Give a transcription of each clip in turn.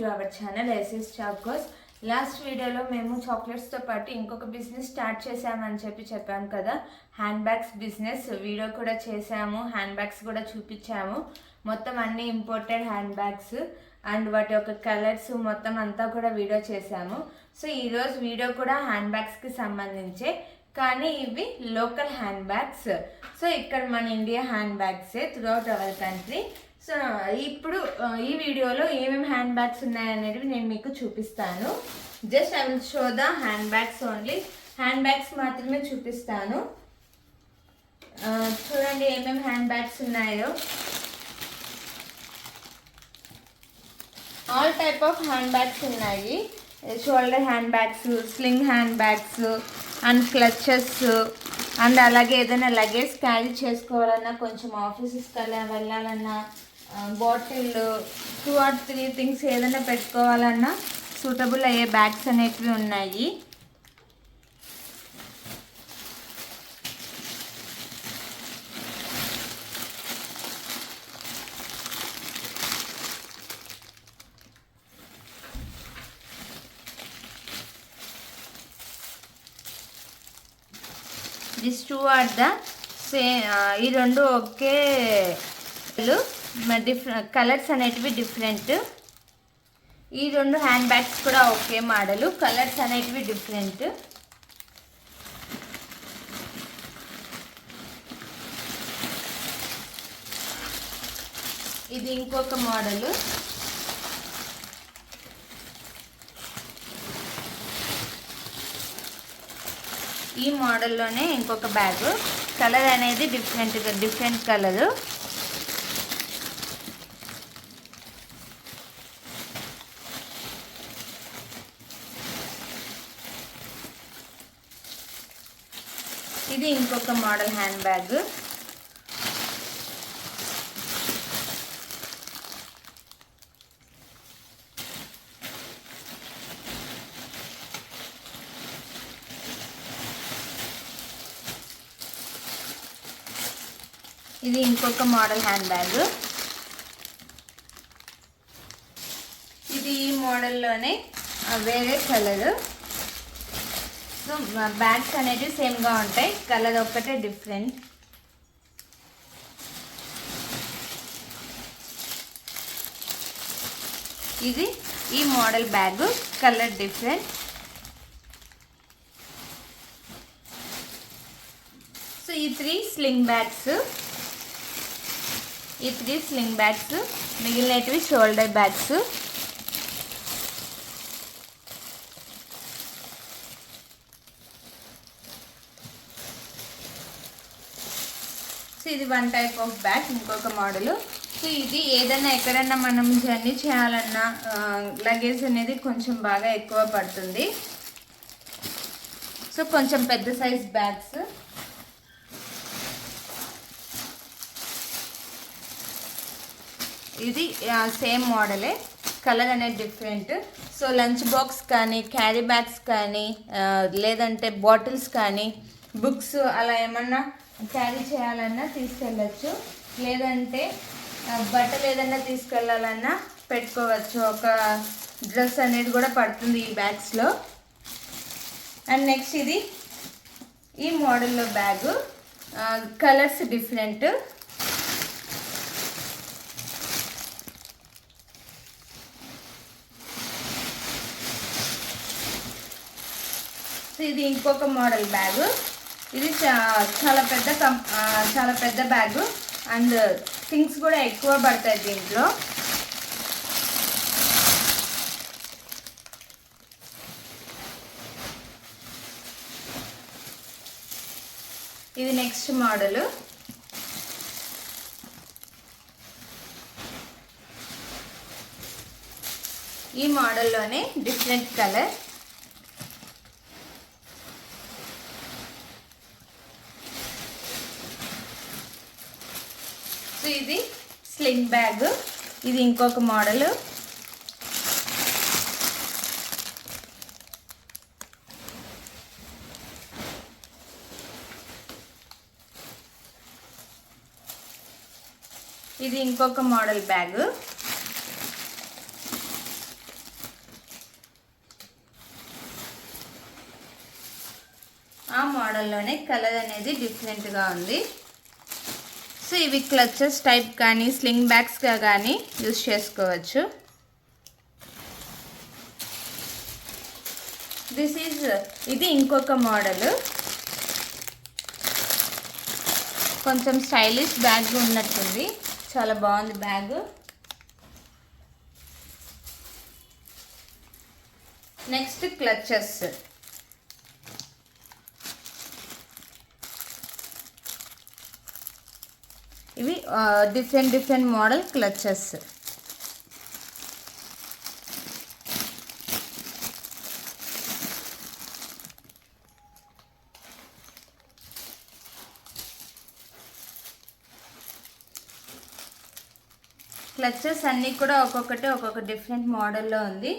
To our channel SS chocos. Last వీడియోలో మేము చాక్లెట్స్తో పాటు ఇంకొక బిజినెస్ స్టార్ట్ చేసామని చెప్పాము కదా, హ్యాండ్ బ్యాగ్స్ బిజినెస్. వీడియో కూడా చేసాము, హ్యాండ్ బ్యాగ్స్ కూడా చూపించాము. మొత్తం అన్ని ఇంపోర్టెడ్ హ్యాండ్ బ్యాగ్స్ అండ్ వాటి యొక్క కలర్స్ మొత్తం అంతా కూడా వీడియో చేసాము. సో ఈరోజు వీడియో కూడా హ్యాండ్ బ్యాగ్స్కి సంబంధించే, కానీ ఇవి లోకల్ హ్యాండ్ బ్యాగ్స్. సో ఇక్కడ మన ఇండియా హ్యాండ్ బ్యాగ్సే త్రూఅవుట్ అవర్ కంట్రీ. సో ఇప్పుడు ఈ వీడియోలో ఏమేమి హ్యాండ్ బ్యాగ్స్ ఉన్నాయనేవి నేను మీకు చూపిస్తాను. Just I will show the hand bags only. Hand bags మాత్రమే చూపిస్తాను. చూడండి ఏమేమి హ్యాండ్ బ్యాగ్స్ ఉన్నాయో. All type of hand bags ఉన్నాయి. Shoulder hand bags, sling hand bags and clutches and అలాగే ఏదైనా లగేజ్ క్యారీ చేసుకోవాలన్నా, కొంచెం ఆఫీసెస్కి అలా వెళ్ళాలన్నా, బాటిల్ 2 or 3 థింగ్స్ ఏదైనా పెట్టుకోవాలన్నా సూటబుల్ అయ్యే బ్యాగ్స్ అనేటివి ఉన్నాయి. This 2 are the same. ఈ రెండు ఒకే డిఫరెంట్ కలర్స్ అనేటివి డిఫరెంట్. ఈ రెండు హ్యాండ్ బ్యాగ్స్ కూడా ఒకే మోడల్, కలర్స్ అనేటివి డిఫరెంట్. ఇది ఇంకొక మోడల్. ఈ మోడల్లోనే ఇంకొక బ్యాగ్, కలర్ అనేది డిఫరెంట్ కలరు. ఇది ఇంకొక మోడల్ హ్యాండ్ బ్యాగ్. ఇది ఇంకొక మోడల్ హ్యాండ్ బ్యాగ్. ఇది ఈ మోడల్లోనే వేరే కలరు. సో బ్యాగ్స్ అనేవి సేమ్గా ఉంటాయి, కలర్ ఒక్కటే డిఫరెంట్. ఇది ఈ model bag, colour different. So ఈ 3 స్లింగ్ బ్యాగ్స్, మిగిలినవి షోల్డర్ బ్యాగ్స్. సో ఇది 1 టైప్ ఆఫ్ బ్యాగ్, ఇంకొక మోడల్. సో ఇది ఏదైనా ఎక్కడన్నా మనం జర్నీ చేయాలన్నా లగేజ్ అనేది కొంచెం బాగా ఎక్కువ పడుతుంది. సో కొంచెం పెద్ద సైజ్ బ్యాగ్స్. ఇది సేమ్ మోడలే, కలర్ అనేది డిఫరెంట్. సో లంచ్ బాక్స్ కానీ, క్యారీ బ్యాగ్స్ కానీ, లేదంటే బాటిల్స్ కానీ, బుక్స్ అలా ఏమన్నా క్యారీ చేయాలన్నా తీసుకెళ్ళచ్చు. లేదంటే బట్టలు ఏదన్నా తీసుకెళ్ళాలన్నా పెట్టుకోవచ్చు. ఒక డ్రెస్ అనేది కూడా పడుతుంది ఈ బ్యాగ్స్లో. అండ్ నెక్స్ట్ ఇది ఈ మోడల్లో బ్యాగు, కలర్స్ డిఫరెంట్. ఇది ఇంకొక మోడల్ బ్యాగు. ఇది చాలా పెద్ద బ్యాగు అండ్ థింగ్స్ కూడా ఎక్కువ పడతాయి దీంట్లో. ఇది నెక్స్ట్ మోడల్. ఈ మోడల్లోనే డిఫరెంట్ కలర్. సో ఇది స్లింగ్ బ్యాగ్, ఇది ఇంకొక మోడల్. ఇది ఇంకొక మోడల్ బ్యాగ్. ఆ మోడల్లోనే కలర్ అనేది డిఫరెంట్గా ఉంది. సో ఇవి క్లచెస్ టైప్ కానీ స్లింగ్ బ్యాగ్స్గా కానీ యూజ్ చేసుకోవచ్చు. ఇది ఇంకొక మోడల్, కొంచెం స్టైలిష్ బ్యాగ్ ఉన్నట్టుంది, చాలా బాగుంది బ్యాగ్. Next clutches. ఇవి డిఫరెంట్ మోడల్ క్లచెస్. క్లచెస్ అన్నీ కూడా ఒక్కొక్క డిఫరెంట్ మోడల్లో ఉంది,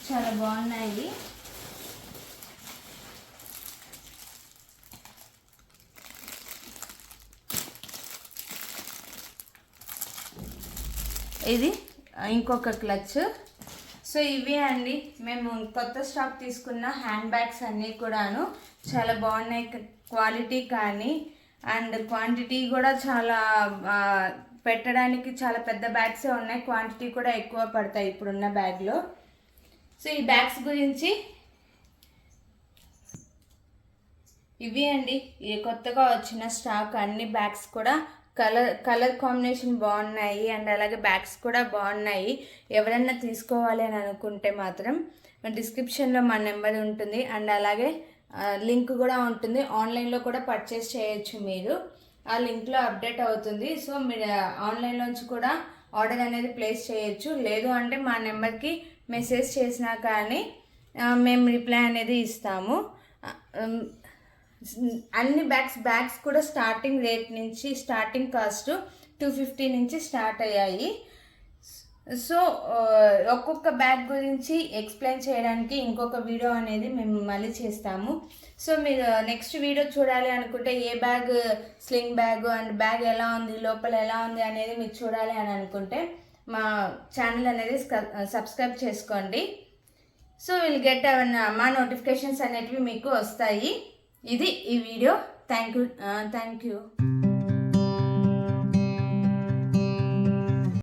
చాలా బాగున్నాయి. ఇది ఇంకొక క్లచ్. సో ఇవి అండి మేము కొత్త స్టాక్ తీసుకున్న హ్యాండ్ బ్యాగ్స్ అన్నీ కూడాను చాలా బాగున్నాయి. క్వాలిటీ కానీ అండ్ క్వాంటిటీ కూడా చాలా పెట్టడానికి చాలా పెద్ద బ్యాగ్సే ఉన్నాయి, క్వాంటిటీ కూడా ఎక్కువ పడతాయి ఇప్పుడున్న బ్యాగ్లో. సో ఈ బ్యాగ్స్ గురించి ఇవి అండి ఈ కొత్తగా వచ్చిన స్టాక్. అన్ని బ్యాగ్స్ కూడా కలర్ కాంబినేషన్ బాగున్నాయి అండ్ అలాగే బ్యాగ్స్ కూడా బాగున్నాయి. ఎవరైనా తీసుకోవాలి అని అనుకుంటే మాత్రం డిస్క్రిప్షన్లో మా నెంబర్ ఉంటుంది అండ్ అలాగే లింక్ కూడా ఉంటుంది. ఆన్లైన్లో కూడా పర్చేస్ చేయొచ్చు, మీరు ఆ లింక్లో అప్డేట్ అవుతుంది. సో మీరు ఆన్లైన్లోంచి కూడా ఆర్డర్ అనేది ప్లేస్ చేయొచ్చు. లేదు అంటే మా నెంబర్కి మెసేజ్ చేసినా కానీ మేము రిప్లై అనేది ఇస్తాము. అన్ని బ్యాగ్స్ కూడా స్టార్టింగ్ రేట్ నుంచి స్టార్టింగ్ కాస్ట్ 250 నుంచి స్టార్ట్ అయ్యాయి. సో ఒక్కొక్క బ్యాగ్ గురించి ఎక్స్ప్లెయిన్ చేయడానికి ఇంకొక వీడియో అనేది మేము మళ్ళీ చేస్తాము. సో మీరు నెక్స్ట్ వీడియో చూడాలి అనుకుంటే ఏ bag sling bag and bag ఎలా ఉంది, లోపల ఎలా ఉంది అనేది మీరు చూడాలి అని అనుకుంటే మా ఛానల్ అనేది సబ్స్క్రైబ్ చేసుకోండి. సో విల్ గెట్ మా నోటిఫికేషన్స్ అనేటివి మీకు వస్తాయి. ఇది ఈ వీడియో. Thank you.